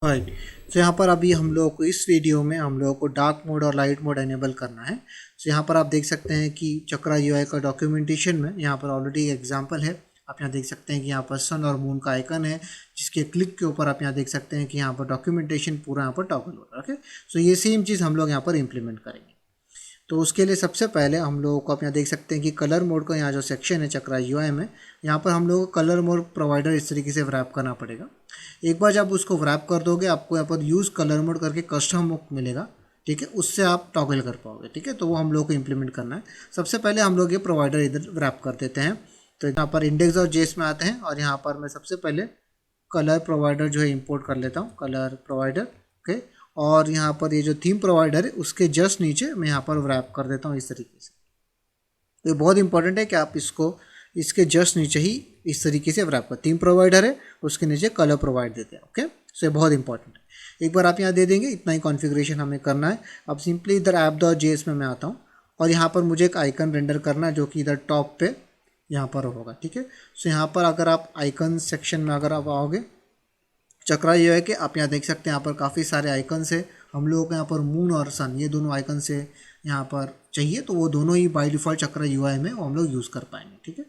Right. तो यहाँ पर अभी हम लोग को इस वीडियो में हम लोगों को डार्क मोड और लाइट मोड एनेबल करना है। तो यहाँ पर आप देख सकते हैं कि चक्रा यूआई का डॉक्यूमेंटेशन में यहाँ पर ऑलरेडी एग्जांपल है। आप यहाँ देख सकते हैं कि यहाँ पर सन और मून का आइकन है, जिसके क्लिक के ऊपर आप यहाँ देख सकते हैं कि यहाँ पर डॉक्यूमेंटेशन पूरा यहाँ पर टॉगल हो रहा है। ओके, सो ये सेम चीज़ हम लोग यहाँ पर इम्प्लीमेंट करेंगे। तो उसके लिए सबसे पहले हम लोगों को आप यहाँ देख सकते हैं कि कलर मोड का यहाँ जो सेक्शन है चक्रा यूआई में, यहाँ पर हम लोगों को कलर मोड प्रोवाइडर इस तरीके से व्रैप करना पड़ेगा। एक बार जब उसको व्रैप कर दोगे आपको यहाँ पर यूज़ कलर मोड करके कस्टम बुक मिलेगा, ठीक है, उससे आप टॉगल कर पाओगे। ठीक है, तो वो हम लोग को इम्प्लीमेंट करना है। सबसे पहले हम लोग ये प्रोवाइडर इधर व्रैप कर देते हैं। तो यहाँ पर इंडेक्स और जेस में आते हैं और यहाँ पर मैं सबसे पहले कलर प्रोवाइडर जो है इंपोर्ट कर लेता हूँ, कलर प्रोवाइडर। ओके, और यहाँ पर ये जो थीम प्रोवाइडर है उसके जस्ट नीचे मैं यहाँ पर व्रैप कर देता हूँ इस तरीके से। तो ये बहुत इंपॉर्टेंट है कि आप इसको इसके जस्ट नीचे ही इस तरीके से व्रैप कर, थीम प्रोवाइडर है उसके नीचे कलर प्रोवाइड देते हैं। ओके, सो ये बहुत इंपॉर्टेंट है। एक बार आप यहाँ दे देंगे, इतना ही कॉन्फ़िगरेशन हमें करना है। अब सिंपली इधर app.js में मैं आता हूँ और यहाँ पर मुझे एक आइकन रेंडर करना है जो कि इधर टॉप पे यहाँ पर होगा। ठीक है, सो यहाँ पर अगर आप आइकन सेक्शन में अगर आप आओगे चक्रा यूआई के, आप यहाँ देख सकते हैं यहाँ पर काफ़ी सारे आइकन्स है। हम लोगों को यहाँ पर मून और सन ये दोनों आइकन से यहाँ पर चाहिए, तो वो दोनों ही बाय डिफ़ॉल्ट चक्रा यूआई में हम लोग यूज़ कर पाएंगे। ठीक है,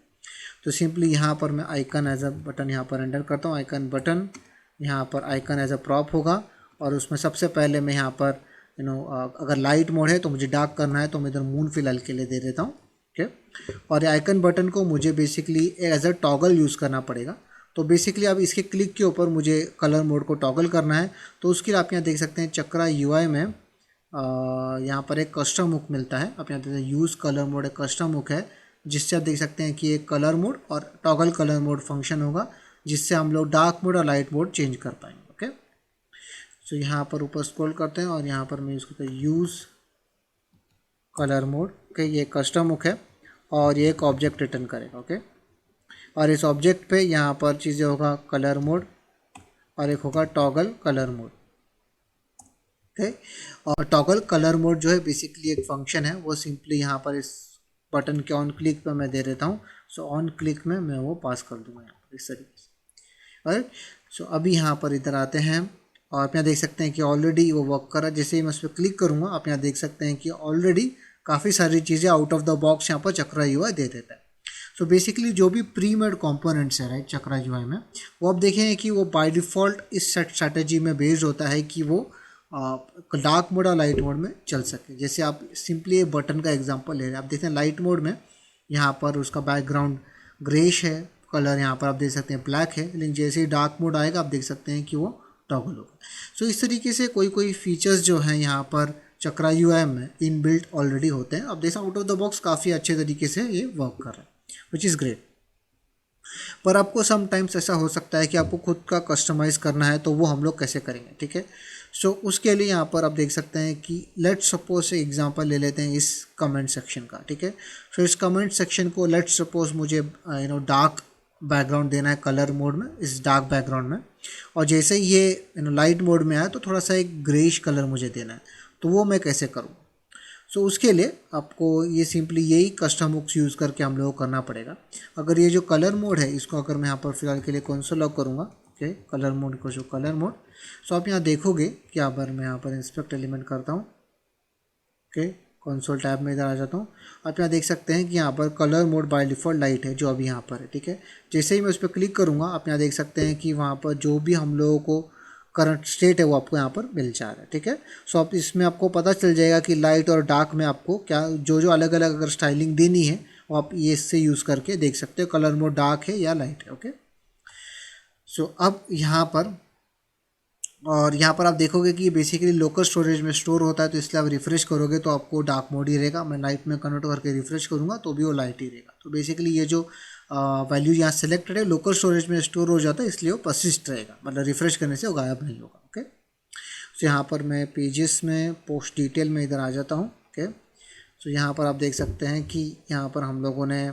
तो सिंपली यहाँ पर मैं आइकन एज अ बटन यहाँ पर एंटर करता हूँ। आइकन बटन यहाँ पर आइकन एज अ प्रॉप होगा और उसमें सबसे पहले मैं यहाँ पर अगर लाइट मोड है तो मुझे डार्क करना है, तो मैं इधर मून फिलहाल के लिए दे देता हूँ। ठीक है, और आइकन बटन को मुझे basically as a toggle use करना पड़ेगा। तो बेसिकली अब इसके क्लिक के ऊपर मुझे कलर मोड को टॉगल करना है। तो उसके लिए आप यहाँ देख सकते हैं चक्रा यूआई में यहाँ पर एक कस्टम हुक मिलता है। आप यहाँ देखते हैं यूज़ कलर मोड एक कस्टम हुक है, जिससे आप देख सकते हैं कि एक कलर मोड और टॉगल कलर मोड फंक्शन होगा, जिससे हम लोग डार्क मोड और लाइट मोड चेंज कर पाएंगे। ओके, सो यहाँ पर ऊपर स्क्रॉल करते हैं और यहाँ पर मैं इसको यूज़ कलर मोड। ओके, ये कस्टम हुक है और ये एक ऑब्जेक्ट रिटर्न करेगा। ओके, और इस ऑब्जेक्ट पे यहाँ पर चीज़ें होगा कलर मोड और एक होगा टॉगल कलर मोड। ओके, और टॉगल कलर मोड जो है बेसिकली एक फंक्शन है, वो सिंपली यहाँ पर इस बटन के ऑन क्लिक पे मैं दे देता हूँ। सो ऑन क्लिक में मैं वो पास कर दूंगा यहाँ पर इस तरीके से। राइट, सो अभी यहाँ पर इधर आते हैं और आप यहाँ देख सकते हैं कि ऑलरेडी वो वर्क कर रहा है। जैसे ही मैं उस पर क्लिक करूँगा आप यहाँ देख सकते हैं कि ऑलरेडी काफ़ी सारी चीज़ें आउट ऑफ द बॉक्स यहाँ पर चक्रा यूआई दे देता है। सो बेसिकली जो भी प्री मेड कॉम्पोनेंट्स है राइट चक्रा यूआई में, वो आप देखें कि वो बाय डिफ़ॉल्ट इस सेट स्ट्रैटेजी में बेस्ड होता है कि वो डार्क मोड और लाइट मोड में चल सके। जैसे आप सिंपली बटन का एग्जांपल ले रहे हैं, आप देखते हैं लाइट मोड में यहाँ पर उसका बैकग्राउंड ग्रेश है, कलर यहाँ पर आप देख सकते हैं ब्लैक है, लेकिन जैसे ही डार्क मोड आएगा आप देख सकते हैं कि वो टॉगल होगा। सो इस तरीके से कोई फीचर्स जो हैं यहाँ पर चक्रा यूआई में इन बिल्ट ऑलरेडी होते हैं। अब देखा आउट ऑफ द बॉक्स काफ़ी अच्छे तरीके से ये वर्क कर रहा है, विच इज़ ग्रेट। पर आपको समटाइम्स ऐसा हो सकता है कि आपको खुद का कस्टमाइज़ करना है, तो वो हम लोग कैसे करेंगे। ठीक है, सो उसके लिए यहाँ पर आप देख सकते हैं कि लेट्स सपोज से एग्जांपल ले लेते हैं इस कमेंट सेक्शन का। ठीक है, सो इस कमेंट सेक्शन को लेट्स सपोज मुझे डार्क बैकग्राउंड देना है कलर मोड में, इस डार्क बैकग्राउंड में, और जैसे ही ये लाइट मोड में आया तो थोड़ा सा एक ग्रेइश कलर मुझे देना है। तो वो मैं कैसे करूँ? सो उसके लिए आपको ये सिंपली यही कस्टम हुक्स यूज़ करके हम लोगों को करना पड़ेगा। अगर ये जो कलर मोड है इसको अगर मैं यहाँ पर फिलहाल के लिए कंसोल लॉक करूँगा, ओके, कलर मोड को जो कलर मोड, सो आप यहाँ देखोगे कि यहाँ पर मैं यहाँ पर इंस्पेक्ट एलिमेंट करता हूँ। ओके, कंसोल टैब में इधर आ जाता हूँ। आप यहाँ देख सकते हैं कि यहाँ पर colour mode by default light है जो अभी यहाँ पर है। ठीक है, जैसे ही मैं उस पर क्लिक करूँगा आप यहाँ देख सकते हैं कि वहाँ पर जो भी हम लोगों को करंट स्टेट है वो आपको यहाँ पर मिल जा रहा है। ठीक है, सो आप इसमें आपको पता चल जाएगा कि लाइट और डार्क में आपको क्या जो अलग अलग अगर स्टाइलिंग देनी है वो आप ये इससे यूज़ करके देख सकते हो कलर मोड डार्क है या लाइट है। ओके, सो अब यहाँ पर और यहाँ पर आप देखोगे कि बेसिकली लोकल स्टोरेज में स्टोर होता है, तो इसलिए आप रिफ्रेश करोगे तो आपको डार्क मोड ही रहेगा। मैं लाइट में कन्वर्ट करके रिफ्रेश करूँगा तो भी वो लाइट ही रहेगा। तो बेसिकली ये जो वैल्यू यहाँ सेलेक्टेड है लोकल स्टोरेज में स्टोर हो जाता है, इसलिए वो परसिस्ट रहेगा, मतलब रिफ्रेश करने से वो गायब नहीं होगा। ओके, तो यहाँ पर मैं पेजेस में पोस्ट डिटेल में इधर आ जाता हूँ। ओके, तो यहाँ पर आप देख सकते हैं कि यहाँ पर हम लोगों ने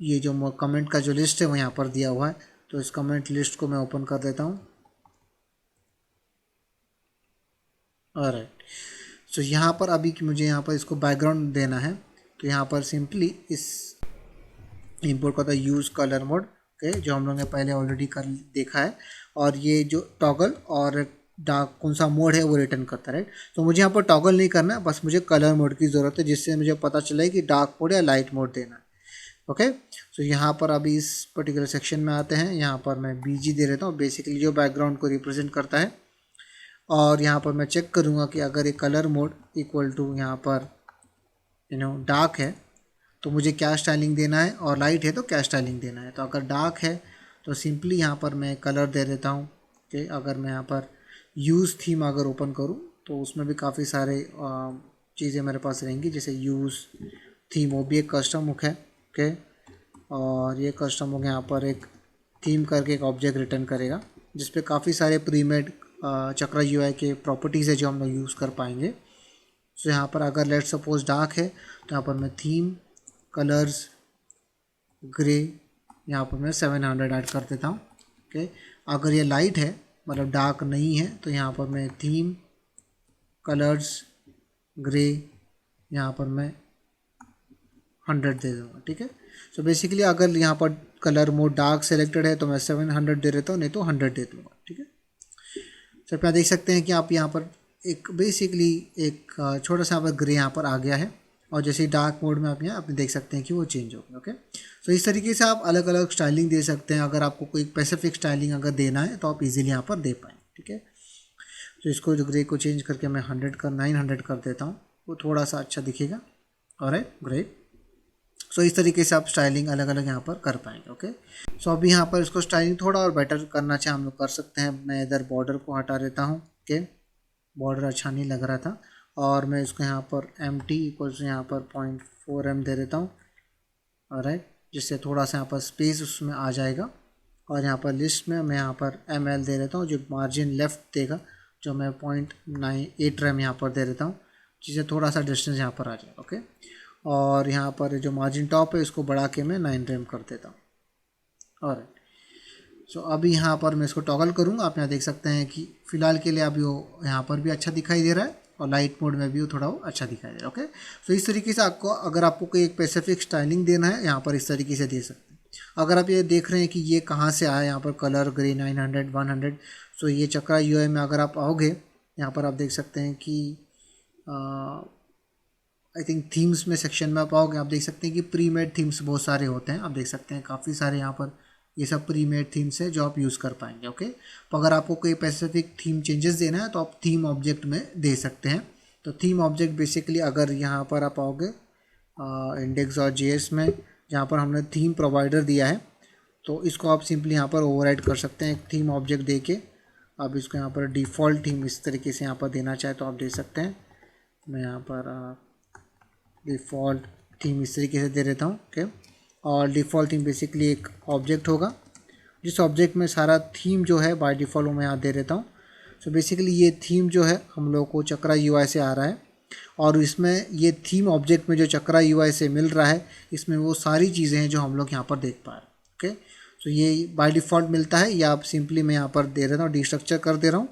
ये जो कमेंट का जो लिस्ट है वो यहाँ पर दिया हुआ है। तो इस कमेंट लिस्ट को मैं ओपन कर देता हूँ। ऑलराइट, सो यहाँ पर अभी मुझे यहाँ पर इसको बैकग्राउंड देना है, तो यहाँ पर सिंपली इस इंपोर्ट करता है यूज़ कलर मोड। ओके, जो हम लोगों ने पहले ऑलरेडी कर देखा है, और ये जो टॉगल और डार्क कौन सा मोड है वो रिटर्न करता है, राइट। तो मुझे यहाँ पर टॉगल नहीं करना है, बस मुझे कलर मोड की ज़रूरत है जिससे मुझे पता चले कि डार्क मोड या लाइट मोड देना है। ओके, तो यहाँ पर अभी इस पर्टिकुलर सेक्शन में आते हैं। यहाँ पर मैं BG दे देता हूँ, बेसिकली जो बैकग्राउंड को रिप्रेजेंट करता है। और यहाँ पर मैं चेक करूँगा कि अगर ये कलर मोड इक्वल टू यहाँ पर डार्क है तो मुझे क्या स्टाइलिंग देना है, और लाइट है तो क्या स्टाइलिंग देना है। तो अगर डार्क है तो सिंपली यहाँ पर मैं कलर दे देता हूँ कि अगर मैं यहाँ पर यूज़ थीम अगर ओपन करूँ तो उसमें भी काफ़ी सारे चीज़ें मेरे पास रहेंगी, जैसे यूज़ थीम, वो भी एक कस्टम हुक है। ओके, और ये कस्टम हुक यहाँ पर एक थीम करके एक ऑब्जेक्ट रिटर्न करेगा जिस पे काफ़ी सारे प्रीमेड चक्रा UI के प्रॉपर्टीज़ है जो हम लोग यूज़ कर पाएंगे। सो यहाँ पर अगर लेट सपोज डार्क है तो यहाँ पर मैं थीम कलर्स ग्रे यहाँ पर मैं 700 ऐड कर देता हूँ। ओके, अगर ये लाइट है मतलब डार्क नहीं है तो यहाँ पर मैं थीम कलर्स ग्रे यहाँ पर मैं 100 दे दूँगा। ठीक है, सो बेसिकली अगर यहाँ पर कलर मोड डार्क सेलेक्टेड है तो मैं 700 दे देता हूँ, नहीं तो 100 दे दूँगा। ठीक है, सो आप देख सकते हैं कि आप यहाँ पर एक बेसिकली एक छोटा सा यहाँ पर ग्रे यहाँ पर आ गया है, और जैसे ही डार्क मोड में आप यहाँ आप देख सकते हैं कि वो चेंज हो गया। ओके, सो इस तरीके से आप अलग अलग स्टाइलिंग दे सकते हैं। अगर आपको कोई स्पेसिफिक स्टाइलिंग अगर देना है तो आप इजीली यहाँ पर दे पाएंगे। ठीक है, तो इसको जो ग्रे को चेंज करके मैं 900 कर देता हूँ, वो थोड़ा सा अच्छा दिखेगा। और ग्रेट, सो इस तरीके से आप स्टाइलिंग अलग अलग यहाँ पर कर पाएंगे। ओके, सो अभी यहाँ पर इसको स्टाइलिंग थोड़ा और बेटर करना चाहे हम लोग कर सकते हैं। मैं इधर बॉर्डर को हटा देता हूँ। ओके, बॉर्डर अच्छा नहीं लग रहा था, और मैं इसको यहाँ पर MT इक्वल्स यहाँ पर 0.4 दे देता हूँ। ऑलराइट, जिससे थोड़ा सा यहाँ पर स्पेस उसमें आ जाएगा। और यहाँ पर लिस्ट में मैं यहाँ पर ML दे देता हूँ, जो मार्जिन लेफ्ट देगा, जो मैं 0.98 रैम यहाँ पर दे देता हूँ, जिससे थोड़ा सा डिस्टेंस यहाँ पर आ जाएगा। ओके, और यहाँ पर जो मार्जिन टॉप है इसको बढ़ा के मैं 9 रैम कर देता हूँ। ऑलराइट, सो अभी यहाँ पर मैं इसको टॉगल करूँगा। आप यहाँ देख सकते हैं कि फ़िलहाल के लिए अभी वो यहाँ पर भी अच्छा दिखाई दे रहा है, और लाइट मोड में भी वो थोड़ा वो अच्छा दिखाई दे रहा है। ओके, सो इस तरीके से आपको अगर आपको कोई एक स्पेसिफिक स्टाइलिंग देना है यहाँ पर इस तरीके से दे सकते हैं। अगर आप ये देख रहे हैं कि ये कहाँ से आया, यहाँ पर कलर ग्रे 900 100, सो ये चक्रा UI में अगर आप आओगे यहाँ पर आप देख सकते हैं कि आई थिंक थीम्स में सेक्शन में आप आओगे, आप देख सकते हैं कि प्री मेड थीम्स बहुत सारे होते हैं। आप देख सकते हैं काफ़ी सारे यहाँ पर ये सब प्री मेड थीम्स है जो आप यूज़ कर पाएंगे। ओके, तो अगर आपको कोई स्पेसिफिक थीम चेंजेस देना है तो आप थीम ऑब्जेक्ट में दे सकते हैं। तो थीम ऑब्जेक्ट बेसिकली अगर यहाँ पर आप आओगे index.js में, जहाँ पर हमने थीम प्रोवाइडर दिया है, तो इसको आप सिंपली यहाँ पर ओवरराइड कर सकते हैं। एक थीम ऑब्जेक्ट दे के आप इसको यहाँ पर डिफ़ॉल्ट थीम इस तरीके से यहाँ पर देना चाहे तो आप दे सकते हैं। मैं यहाँ पर डिफ़ॉल्ट थीम इस तरीके से दे देता हूँ। ओके, और डिफ़ॉल्ट थीम बेसिकली एक ऑब्जेक्ट होगा, जिस ऑब्जेक्ट में सारा थीम जो है बाय डिफ़ॉल्ट मैं यहाँ दे देता हूँ। सो बेसिकली ये थीम जो है हम लोग को चक्रा UI से आ रहा है, और इसमें ये थीम ऑब्जेक्ट में जो चक्रा UI से मिल रहा है, इसमें वो सारी चीज़ें हैं जो हम लोग यहाँ पर देख पा रहे हैं। ओके, सो ये बाय डिफ़ॉल्ट मिलता है, या आप सिंपली मैं यहाँ पर दे देता हूँ, डिस्ट्रक्चर कर दे रहा हूँ,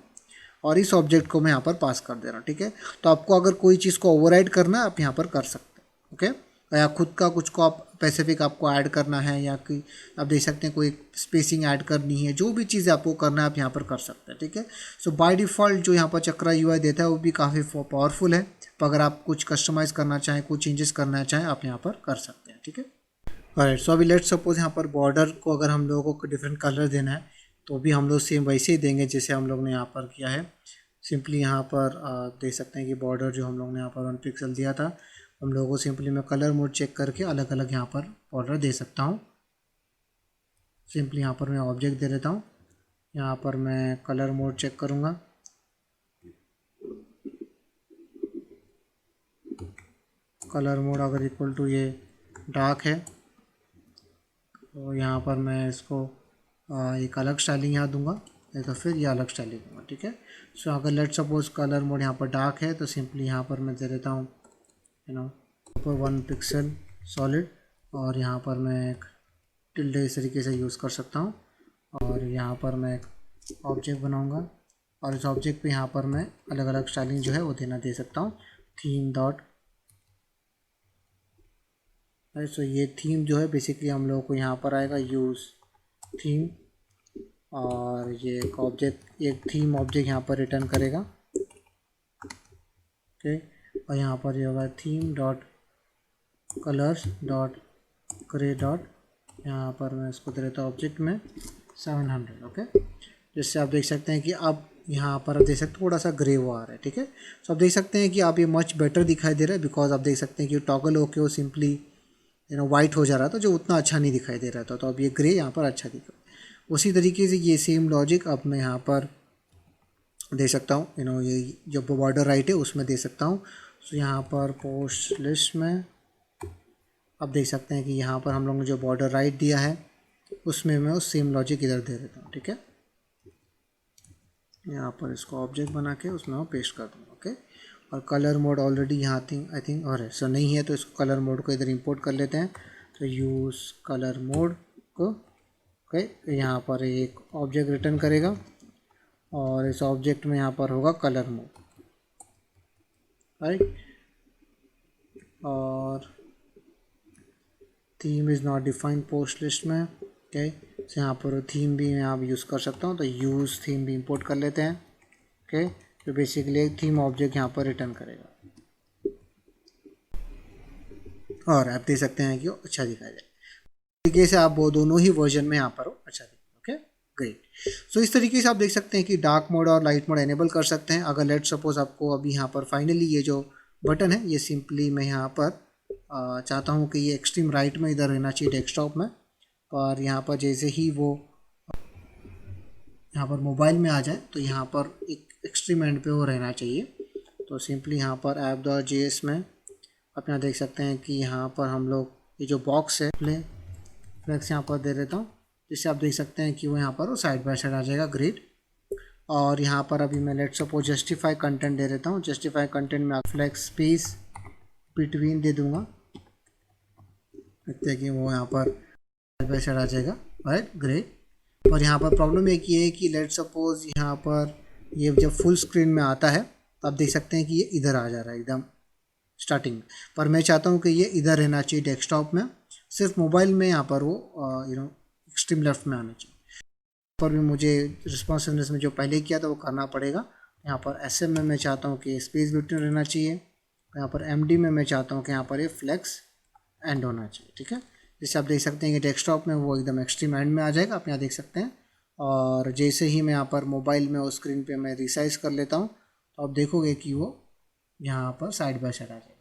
और इस ऑब्जेक्ट को मैं यहाँ पर पास कर दे रहा हूँ। ठीक है, तो आपको अगर कोई चीज़ को ओवरराइड करना है आप यहाँ पर कर सकते हैं। ओके, या खुद का कुछ को आप स्पेसिफिक आपको ऐड करना है, या कि आप देख सकते हैं कोई स्पेसिंग ऐड करनी है, जो भी चीज़ें आपको करना है आप यहाँ पर कर सकते हैं। ठीक है, सो बाय डिफ़ॉल्ट जो यहाँ पर चक्रा UI देता है वो भी काफ़ी पावरफुल है, तो अगर आप कुछ कस्टमाइज़ करना चाहें, कुछ चेंजेस करना चाहें, आप यहाँ पर कर सकते हैं। ठीक है, राइट, सो अभी लेट्स सपोज यहाँ पर बॉर्डर को अगर हम लोगों को डिफरेंट कलर देना है तो भी हम लोग सेम वैसे ही देंगे जैसे हम लोग ने यहाँ पर किया है। सिंपली यहाँ पर देख सकते हैं कि बॉर्डर जो हम लोग ने यहाँ पर 1 पिक्सल दिया था, हम लोगों को सिंपली मैं कलर मोड चेक करके अलग अलग यहाँ पर बॉर्डर दे सकता हूँ। सिंपली यहाँ पर मैं ऑब्जेक्ट दे देता हूँ, यहाँ पर मैं कलर मोड चेक करूँगा, कलर मोड अगर इक्वल टू ये डार्क है तो यहाँ पर मैं इसको एक अलग स्टाइलिंग यहाँ दूंगा, नहीं तो फिर ये अलग स्टाइलिंग दूंगा। ठीक है, सो अगर लेट सपोज कलर मोड यहाँ पर डार्क है तो सिंपली यहाँ पर मैं दे देता हूँ ऊपर 1 पिक्सल सॉलिड, और यहाँ पर मैं एक टिल्डे इस तरीके से यूज़ कर सकता हूँ, और यहाँ पर मैं एक ऑब्जेक्ट बनाऊँगा, और इस ऑब्जेक्ट पे यहाँ पर मैं अलग अलग स्टाइलिंग जो है वो दे सकता हूँ। थीम डॉट, सो ये थीम जो है बेसिकली हम लोगों को यहाँ पर आएगा यूज़ थीम, और ये एक ऑब्जेक्ट, एक थीम ऑब्जेक्ट यहाँ पर रिटर्न करेगा। ओके, और यहाँ पर ये होगा theme dot colours dot grey dot, यहाँ पर मैं इसको दे देता हूँ ऑब्जेक्ट में 700। ओके, जिससे आप देख सकते हैं कि अब यहाँ पर आप देख सकते हैं थोड़ा सा ग्रे वो आ रहा है। ठीक है, सो आप देख सकते हैं कि आप ये मच बेटर दिखाई दे रहा है, बिकॉज आप देख सकते हैं कि टॉगल होके वो सिंपली वाइट हो जा रहा था, जो उतना अच्छा नहीं दिखाई दे रहा था। तो अब ये ग्रे यहाँ पर अच्छा दिखा। उसी तरीके से ये सेम लॉजिक अब मैं यहाँ पर दे सकता हूँ, ये जो बॉर्डर राइट है उसमें दे सकता हूँ। सो यहाँ पर पोस्ट लिस्ट में आप देख सकते हैं कि यहाँ पर हम लोग ने जो बॉर्डर राइट दिया है उसमें मैं उस सेम लॉजिक इधर दे देता हूँ। ठीक है, यहाँ पर इसको ऑब्जेक्ट बना के उसमें मैं पेस्ट कर दूँगा। ओके, और कलर मोड ऑलरेडी यहाँ आई थिंक और है, सो नहीं है तो इसको कलर मोड को इधर इंपोर्ट कर लेते हैं। तो यूज़ कलर मोड को। ओके, यहाँ पर एक ऑब्जेक्ट रिटर्न करेगा और इस ऑब्जेक्ट में यहाँ पर होगा कलर मोड, राइट। और theme is not defined post list में। ओके, तो यहाँ पर थीम भी मैं आप यूज़ कर सकता हूँ, तो यूज़ थीम भी इंपोर्ट कर लेते हैं। ओके, तो बेसिकली एक थीम ऑब्जेक्ट यहाँ पर रिटर्न करेगा और आप देख सकते हैं कि वो अच्छा दिखाई दे। तरीके से आप वो दोनों ही वर्जन में यहाँ पर हो अच्छा दिखेगा। Okay, great. सो इस तरीके से आप देख सकते हैं कि डार्क मोड और लाइट मोड एनेबल कर सकते हैं। अगर लेट सपोज आपको अभी यहाँ पर फाइनली ये जो बटन है ये सिंपली मैं यहाँ पर चाहता हूँ कि ये एक्सट्रीम राइट में इधर रहना चाहिए डेस्कटॉप में, और यहाँ पर जैसे ही वो यहाँ पर मोबाइल में आ जाए तो यहाँ पर एक एक्सट्रीम एंड पे वो रहना चाहिए। तो सिंपली यहाँ पर app.js में आप यहाँ देख सकते हैं कि यहाँ पर हम लोग ये जो बॉक्स है प्ले फ्लैक्स यहाँ पर दे देता हूँ, जिससे आप देख सकते हैं कि वो यहाँ पर वो साइड बाय साइड आ जाएगा। ग्रेट। और यहाँ पर अभी मैं लेट सपोज जस्टिफाई कंटेंट दे देता हूँ। जस्टिफाई कंटेंट में फ्लैक्स स्पेस बिटवीन दे दूँगा, देखते हैं कि वो यहाँ पर साइड बाय साइड आ जाएगा। Right, great. और यहाँ पर प्रॉब्लम एक ये है कि लेट सपोज यहाँ पर ये जब फुल स्क्रीन में आता है तो आप देख सकते हैं कि ये इधर आ जा रहा है एकदम स्टार्टिंग में, पर मैं चाहता हूँ कि ये इधर रहना चाहिए डेस्कटॉप में, सिर्फ मोबाइल में यहाँ पर वो एक्सट्रीम लेफ्ट में आना चाहिए। पर भी मुझे रिस्पॉन्सिवनेस में जो पहले किया था वो करना पड़ेगा। यहाँ पर SM में मैं चाहता हूँ कि स्पेस बिटवीन रहना चाहिए, यहाँ पर MD में मैं चाहता हूँ कि यहाँ पर ये फ्लेक्स एंड होना चाहिए। ठीक है, जैसे आप देख सकते हैं कि डेस्कटॉप में वो एकदम एक्सट्रीम एंड में आ जाएगा, आप यहाँ देख सकते हैं। और जैसे ही मैं यहाँ पर मोबाइल में उस स्क्रीन पे मैं रिसाइज कर लेता हूँ तो आप देखोगे कि वो यहाँ पर साइड बाय साइड आ जाएगा।